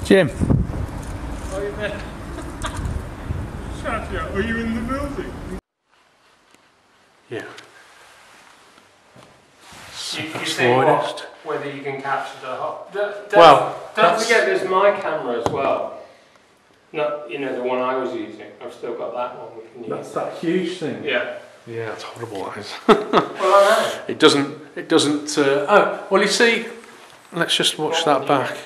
Jim. Are you there? Shut. Are you in the building? Yeah. You think whether you can capture the whole... Don't forget there's my camera as well. Not, you know, the one I was using. I've still got that one we can use. That's that huge thing. Yeah. Yeah, it's horrible, that is. Well, I know. It doesn't, oh, well you see, let's just watch that back.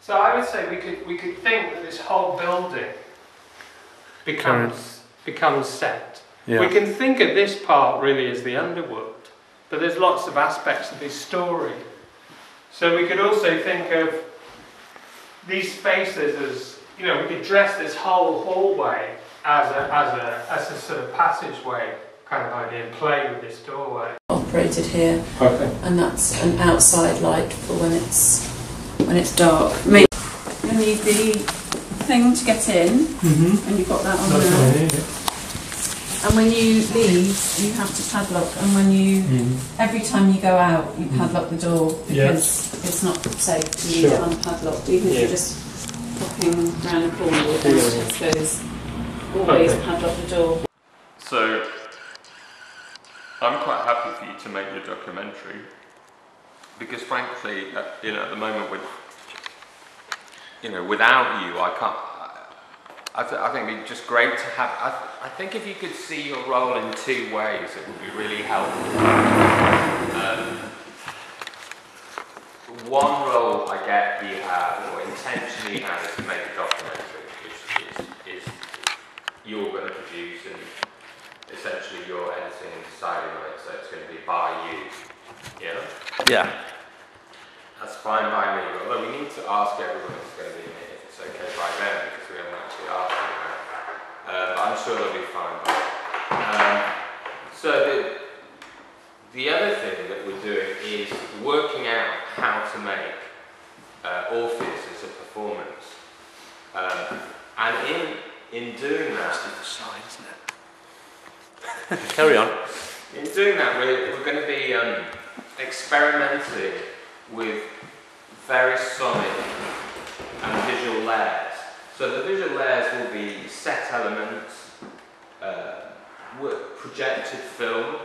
So I would say we could think that this whole building becomes set. Yeah. We can think of this part really as the underworld, but there's lots of aspects of this story. So we could also think of these spaces as, you know, we could dress this whole hallway as a sort of passageway kind of idea and play with this doorway. Operated here, okay. And that's an outside light for when it's dark. You need the thing to get in, and you've got that on there. Yeah. And when you leave, you have to padlock. And when you, every time you go out, you padlock the door because it's not safe to leave it unpadlocked, even if you're just popping around a corner or downstairs. Always padlock the door. So, I'm quite happy for you to make your documentary because, frankly, you know, at the moment, without you, I can't. I think it'd be just great to have. I think if you could see your role in two ways, it would be really helpful. One role I get you have, or intentionally have, is to make a documentary, which is you're going to produce, and essentially you're editing and deciding on it, so it's going to be by you. Yeah? Yeah. That's fine by me, although we need to ask everyone who's going to be in it if it's okay by them, because we haven't actually asked them that. But I'm sure they'll be fine by it. So the other thing that we're doing is working out how to make Orpheus as a performance. And in doing that... That's the side, isn't it? Carry on. In doing that, we're going to be experimenting with very sonic and visual layers. So the visual layers will be set elements, projected film,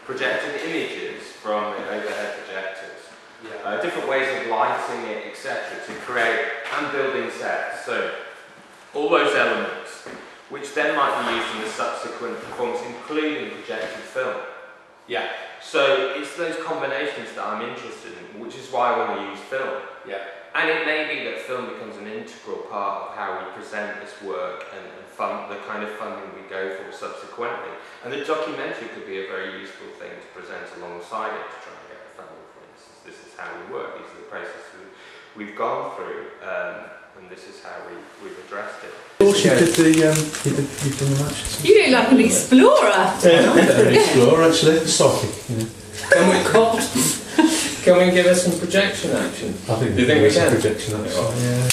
projected images from the overhead projectors, different ways of lighting it, etc., to create and building sets. So all those elements, which then might be used in the subsequent performance, including projected film. Yeah. So it's those combinations that I'm interested in, which is why I want to use film. Yeah. And it may be that film becomes an integral part of how we present this work and fund, the kind of funding we go for subsequently. And the documentary could be a very useful thing to present alongside it to try and get the funding, for instance. This is how we work, these are the processes we've gone through, and this is how we've addressed it. Also, you've done the matches. You look like an explorer. Yeah, I'm an explorer actually. Psychic, you know. Can we give us some projection action? I think do you think we can? Projection action. Yeah.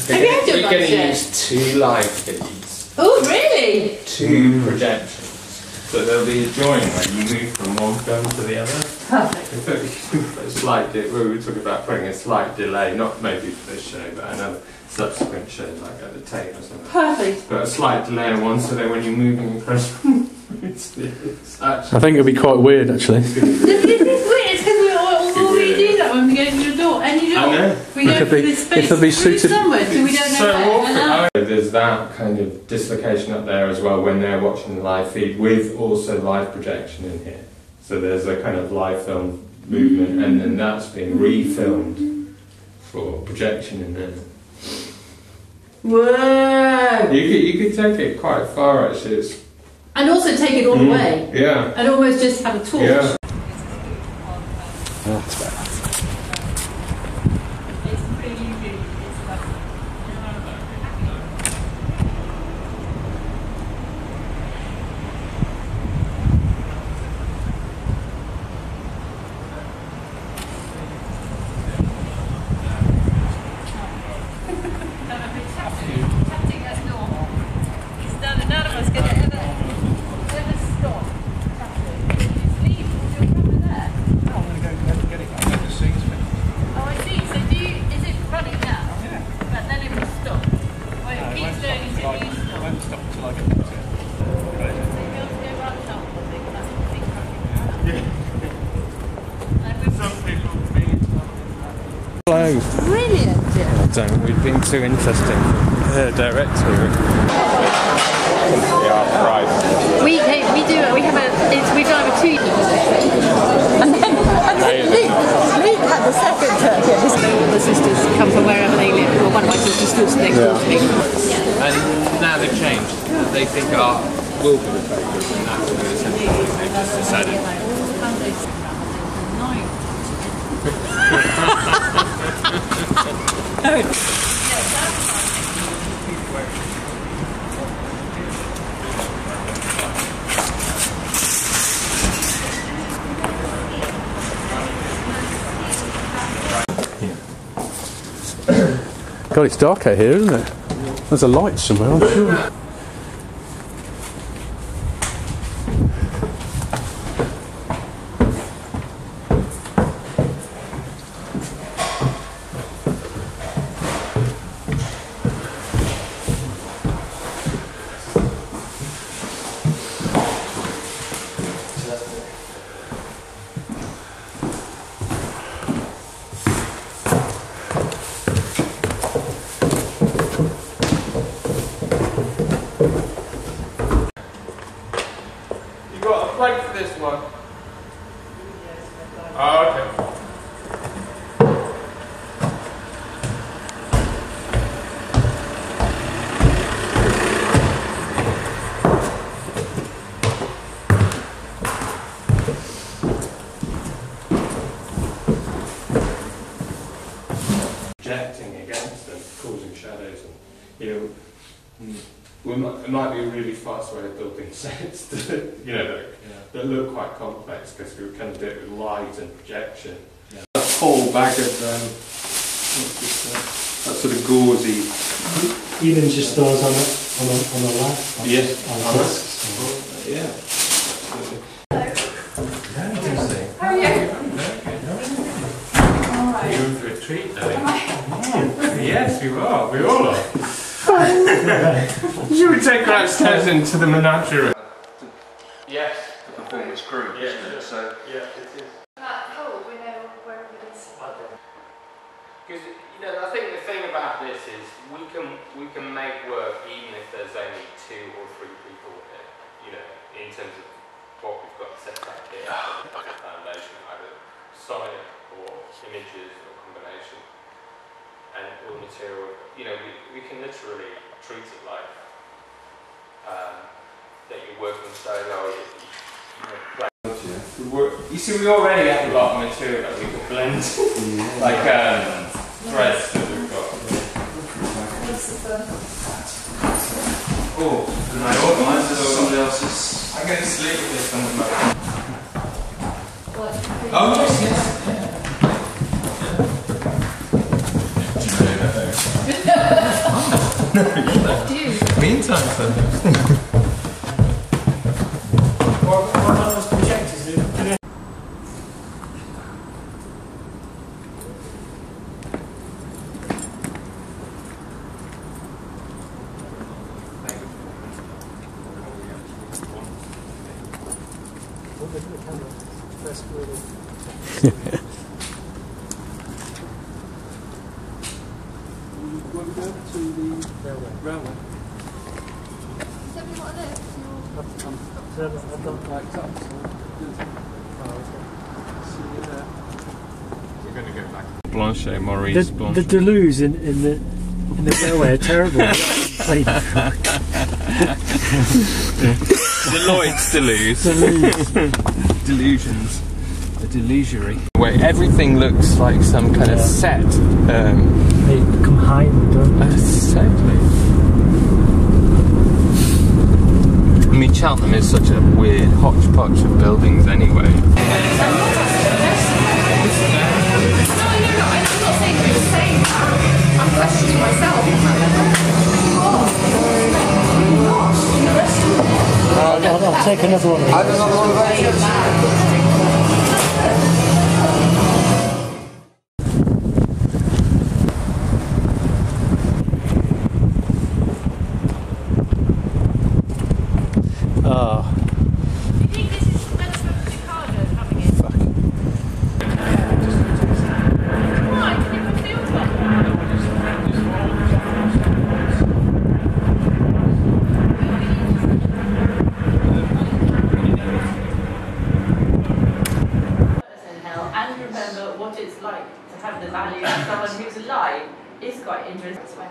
Have you had your We're going to budget? use 2 live feeds. Oh, really? 2 projections. So there'll be a join where you move from one film to the other. Perfect. A slight we were talking about putting a slight delay, not maybe for this show, but another subsequent show, like at the tape or something. Perfect. But a slight delay on one, so that when you're moving across, it's actually. I think it'd be quite weird actually. This is weird. It's because we already do that when we go to the door. Any door. I know. We go through this space. It'll be suited somewhere, so we don't know so where. there's that kind of dislocation up there as well when they're watching the live feed, with also live projection in here. So there's a kind of live film movement, and then that's being refilmed for projection in there. Whoa! You could take it quite far actually. And also take it all the way. Yeah. And almost just have a torch. Yeah. That's better. No. Brilliant. I don't. We've been too interesting. Director. Yeah, right. We have we've done over 2 years. And then Luke had the second turn. All the sisters come from wherever they live. Well, one of my sisters lives next door to me. And now they've changed. They think our will be the focus, and that's what essentially they've just decided. God, it's dark out here, isn't it? There's a light somewhere, I'm sure. Plug for this one. Oh, okay. Projecting against them, causing shadows, and it might be a really fast way of building sets that look quite complex because we kind of do it with light and projection. Yeah. A whole bag of that sort of gauzy. Even just those on the left. Yes. Yeah. How are you? You're in for a treat, though. Yes, you are. We all are. Should we take her upstairs into the menagerie? Yes. The performance group, isn't it? So, yeah, it is. Oh, we know where it is. because I think the thing about this is we can make work even if there's only 2 or 3 people here. In terms of what we've got set up here, the foundation, either solid or images or combination, and all material. We can literally treat it like that you're working solo. You see, we already have a lot of material that we can blend, like threads that we've got. Oh, and I organised somebody else's. I'm going to sleep with this under my. Oh, yes. Meantime, so. What are those projectors? Railway. I don't like that. We're going to go back. Blanchet, Maurice, The Deleuze in the railway are terrible. Deloitte's Deleuze. Delusions. A delusory. Wait, everything looks like some kind of set. They become heightened, don't they? Exactly. I mean, Cheltenham is such a weird hodgepodge of buildings anyway. I'm not saying you're the same. I'm questioning myself. I'll take another one. I have another one of those. You think this is Benjamin Ricardo coming in? Why? Can you feel someone who's alive is quite interesting.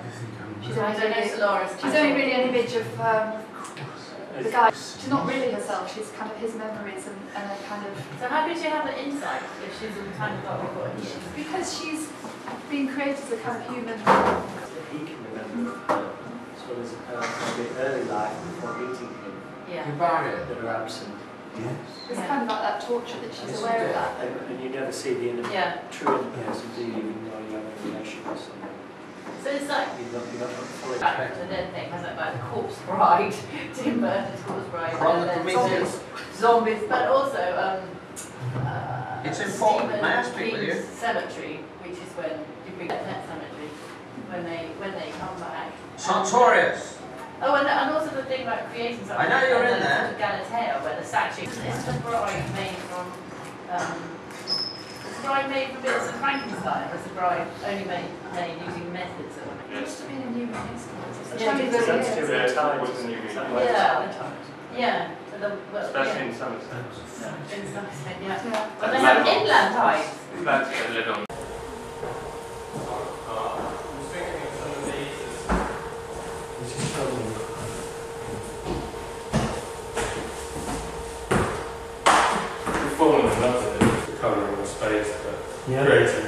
She's only really an image of the guy. She's not really herself, she's kind of his memories and a kind of... So how could you have an insight if she's all the time got what he is? Because she's been created as a kind of human... He can remember as well as maybe early life before meeting him. Yeah. That are absent. It's kind of like that torture that she's aware of that. And you never see the inner, true inner person, do you, even though you have a relationship with someone. So it's like You're not fully and expected. then thing has like the Corpse Bride, Tim Burton's Corpse Bride, and then zombies, but also it's important. May I speak with you? Cemetery, which is when you bring that Pet Cemetery, when they come back. Sartorius. Oh, and also the thing about creating something. I know you're in and there. Sort of Galatea, where the statue is the bride made from. It's a bride made from bits of Frankenstein, or is the bride only made using methods of? Just to be in a new Yeah, yeah. Especially in some sense. In some extent, yeah. Yeah. But they have inland tides. That's a little. We've fallen in love with it, the colour of the space, but creating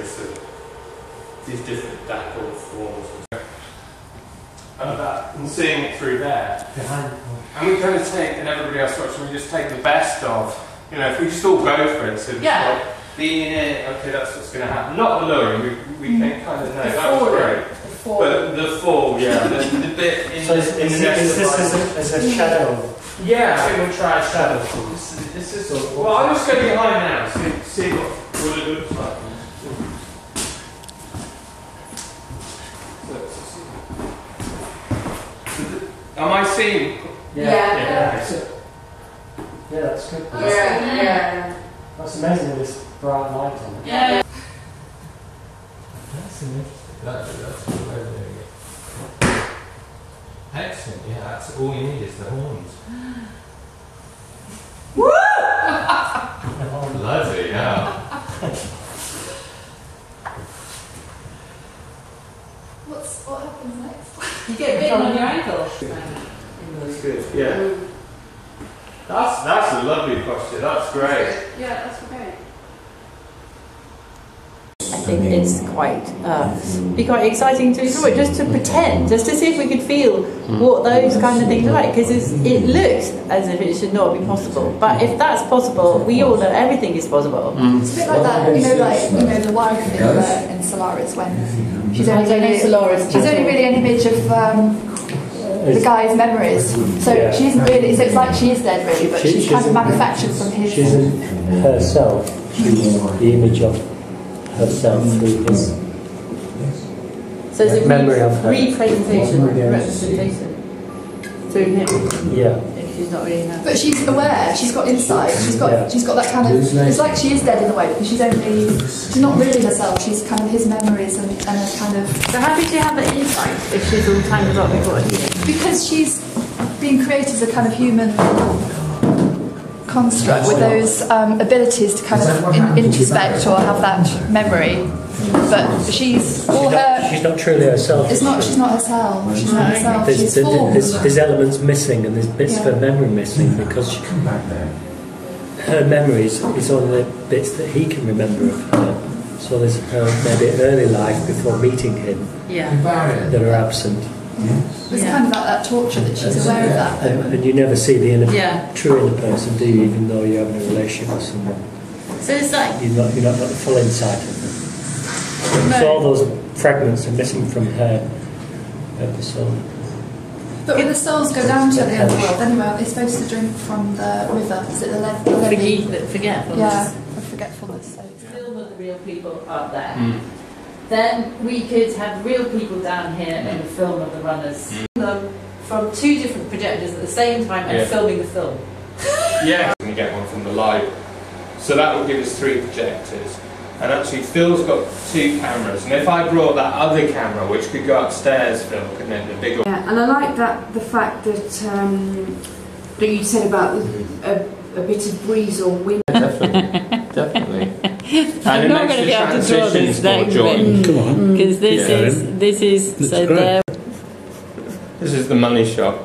these different dappled forms and that, and seeing it through there. And we kind of take, and everybody else watching, we just take the best of, you know, if we just all go for it, so just like, being in, okay, that's what's going to happen. Not alluring, we can kind of know, that was great. But the fall, yeah, the bit in So the is this as a shadow? Yeah, I think we'll try a shadow. This is well, I'll just go behind now, see what it looks like. Am I seeing? Yeah, that's good. Yeah. That's amazing with this bright light on it. Yeah. That's amazing. That's good way of doing it. Excellent, yeah, that's all you need is the horns. Woo! Bloody hell. What happens next? You get bitten on your ankle. That's good. Yeah. That's a lovely posture. That's great. Yeah, that's great. I think it's quite be quite exciting to explore, just to pretend, just to see if we could feel what those kind of things are like, because it looks as if it should not be possible, but if that's possible, we all know everything is possible. It's a bit like that, the wife in Solaris, when she's only really an image of the guy's memories. So she isn't really. So it's like she is dead, really, but she's kind of manufactured from his. She isn't herself. She's the image of herself through his. So it's a memory of her. representation through him. Yeah. If she's not really her. But she's aware. She's got insight. She's got that kind of. It's like she is dead in a way, because she's not really herself. She's kind of his memories and a kind of. So how did you have the insight if she's all tangled up with what he is? Because she's been created as a kind of human construct with those abilities to kind of introspect or have that memory, but she's not truly herself. She's not herself. She's not herself. She's formed. There's elements missing and there's bits of her memory missing, because her memories is only the bits that he can remember of her. So there's her maybe early life before meeting him that are absent. It's kind of like that torture that she's aware of that. And you never see the true inner person, do you? Even though you're having a relationship with someone. So it's like you're not got the full insight of them. So all those fragments are missing from her episode. But when the souls go down to the underworld, anyway, are they supposed to drink from the river? Is it the levee? Forgetfulness. Yeah, of forgetfulness. So film of the real people up there. Then we could have real people down here in the film of the runners. Them from two different projectors at the same time and filming the film. Yeah. And you get one from the library. So that will give us 3 projectors. And actually Phil's got 2 cameras. And if I brought that other camera, which could go upstairs, Phil, couldn't it? The big one. Yeah, and I like the fact that that you said about a bit of breeze or wind. Definitely. I'm not going to be able to draw this next bit. Come on. Because this is so great. there. This is the money shot.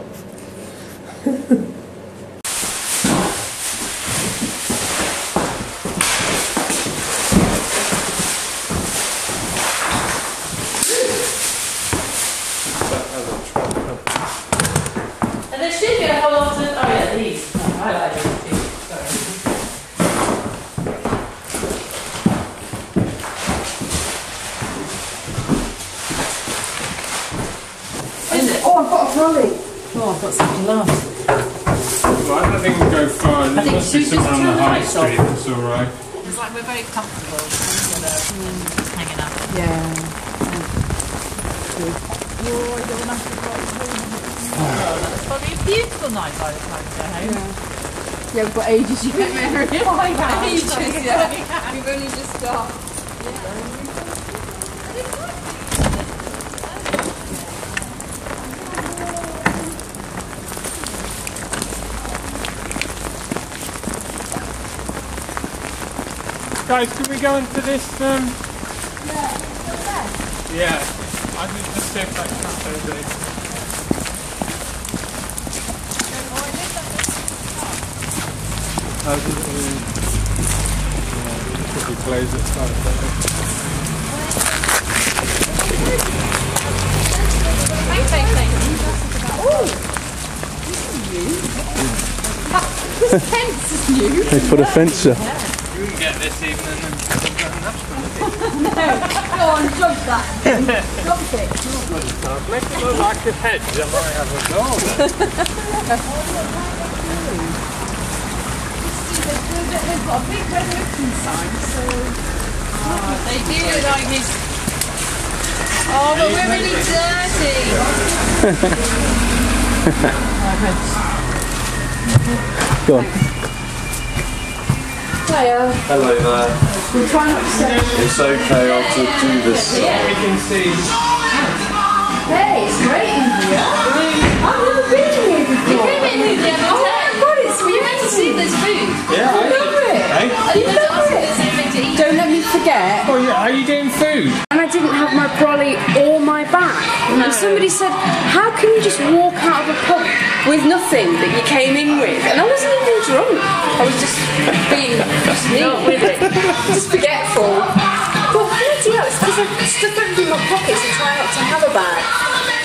And there should be a whole lot of... Oh yeah, these. Oh, I like these too. Sorry. Oh, I've got a trolley. Oh, I've got something last. Well, I don't think we'll go far. There must be somewhere on the high street that's alright. It's like we're very comfortable. Hanging up. Yeah. Oh, that's probably a beautiful night by the time we go home. Yeah, we've got ages yet, Mary. Ages, yeah. We've only just started. Guys, can we go into this? Yeah. Yeah. I think just see if that cafe is. Could be closed at times, don't they? This fence is new. They put a fence up. You wouldn't get this even in the No, go on, jump that. Jump it. Make it look like a hedge, I might have a garden. They've got a big red open sign, so... They do like this. Oh, but we're really dirty. Go on. Hiya. Hello there. We're trying not to say... It's okay, I'll do this. We can see. Hey, it's great in here. I've never been here before. You came in here the other day. Oh my god, it's You went to see this food. Yeah, I love it. Hey? You went to ask if there's anything to eat. Don't let me forget. Oh yeah, are you doing food? And I didn't have my brolly or my bag. And somebody said, how can you just walk out of a pub with nothing that you came in with? And I wasn't even drunk. I was just being just me. Not with it. Just forgetful. Well, bloody hell, it's because I stuck everything in my pockets and tried not to have a bag.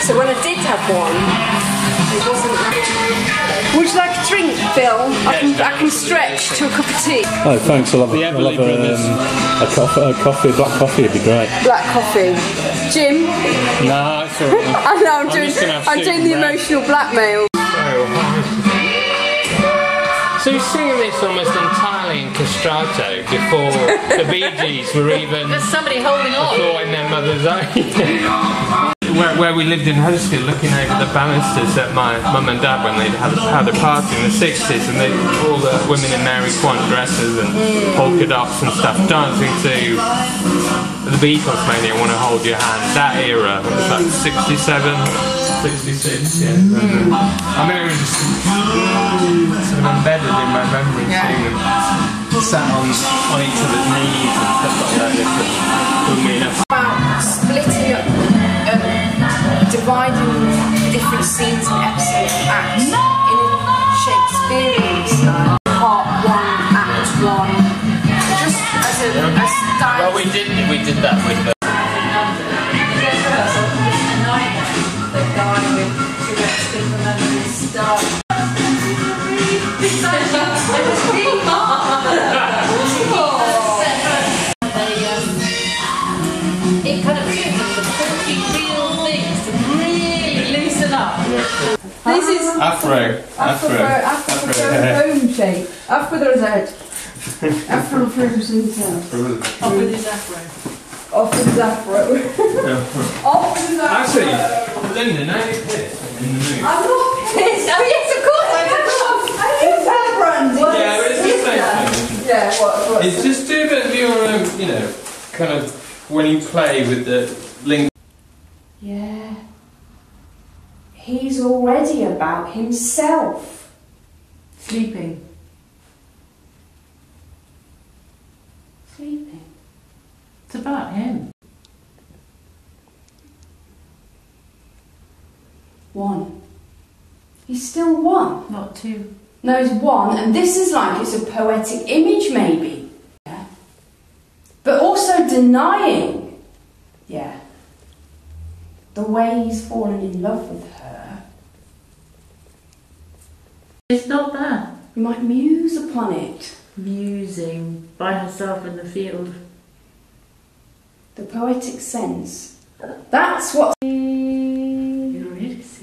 So when I did have one, it wasn't... Would you like a drink, Phil? I can stretch to a cup of tea. Oh, thanks. I'll have a coffee, black coffee would be great. Black coffee. Jim? Nah, it's alright. I know, I'm doing the emotional blackmail. So you're singing this almost entirely in castrato before the Bee Gees were even... There's somebody holding on. Before in their mother's age. Where we lived in Huddersfield, looking over the banisters at my mum and dad when they'd had a party in the 60s, and all the women in Mary Quant dresses and polka dots and stuff dancing to the Beatles mainly, I Want to Hold Your Hand. That era, it was like 67, 66, yeah. I mean, it was just sort of embedded in my memory, seeing them sat on each other's knees and stuff like that. About splitting up, dividing different scenes and episodes and acts in a Shakespearean style. Part 1, Act 1, just as a style. Well, we did that with the... It kind of gives them the 40 real things to really loosen up. This is Afro home shape. Afro the Z. Afro frozen Off with his afro. Off with his afro. Off with his afro. Actually, Linda, now you're pissed in the mood. I'm not pissed. Oh yes, of course. I didn't tell Brandy. Yeah, but it's the same thing. Yeah, what? It's just do a bit of your, kind of when you play with the link. Yeah. He's already about himself. Sleeping. sleeping. It's about him. One. He's still one. Not two. No, he's one, and this is like it's a poetic image, maybe. Yeah. But also denying, yeah, the way he's fallen in love with her. It's not there. You might muse upon it. Musing by herself in the field. The poetic sense. That's what. Eurydice.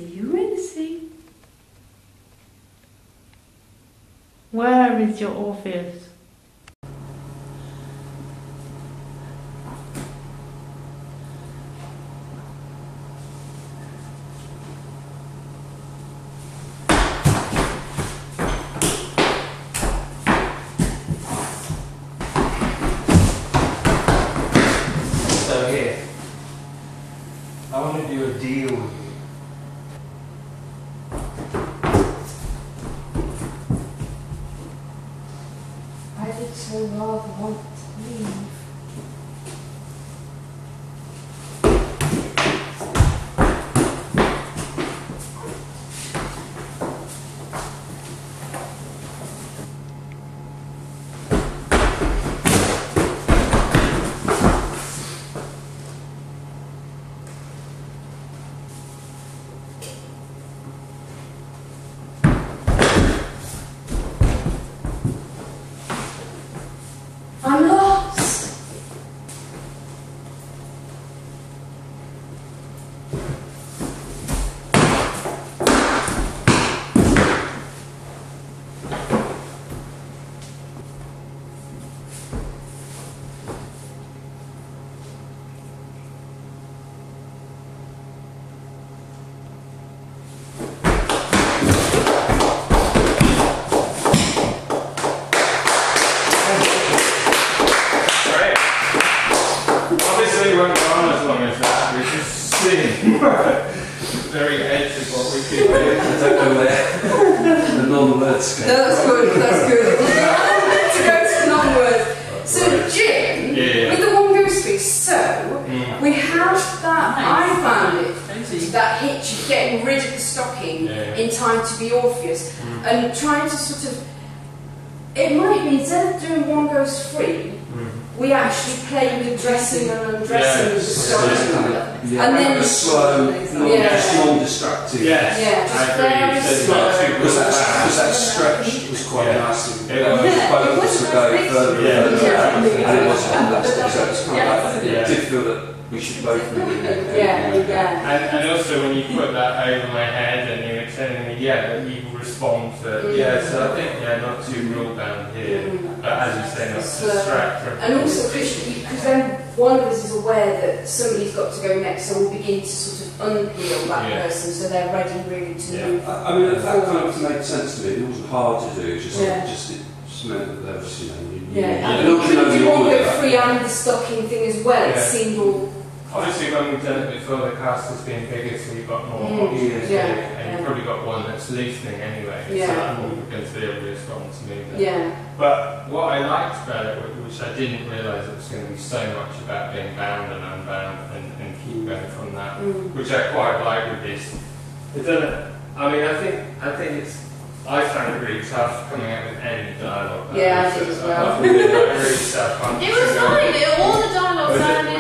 Where is your Orpheus? So here, I want to do a deal with you. I did so rather want to leave. I'm lost. Obviously, we won't go on as long as that. We should see the very edge of what we could do. I don't know where the non-words go. No, that's good, that's good. To go to the non-words. So, Jim, with the one goes through, so we have that, I found it, that hitch of getting rid of the stocking in time to be Orpheus, and trying to sort of, it might be, instead of doing one goes free, we actually play with dressing and undressing with the stocking. And then a slow, non-distracting. Just very slow. Because that stretch was quite nice. Both of us would go further and further, and it wasn't on that stage. So it's kind of like, it did feel that we should both move in. And also when you put that over my head and you were telling me, that you respond to so I think, not too rule down here, but as you say, not to distract from. And also, because then one of us is aware that somebody's got to go next, so we'll begin to sort of unpeel that person so they're ready really to move. I mean, that kind of made sense to me. It wasn't hard to do, it just meant that there was, you won't go free and the stocking thing as well, it seemed all. Obviously, when we've done it before, the cast has been bigger, so you've got more options, and you've probably got one that's loosening anyway, so that will going to be a response movement. But what I liked about it, which I didn't realise it was going to be so much about being bound and unbound and keep going from that, which I quite like with this. It doesn't. I mean, I think it's. I found it really tough coming up with any dialogue. I did as well. Really tough. It was fine. All the dialogue sounded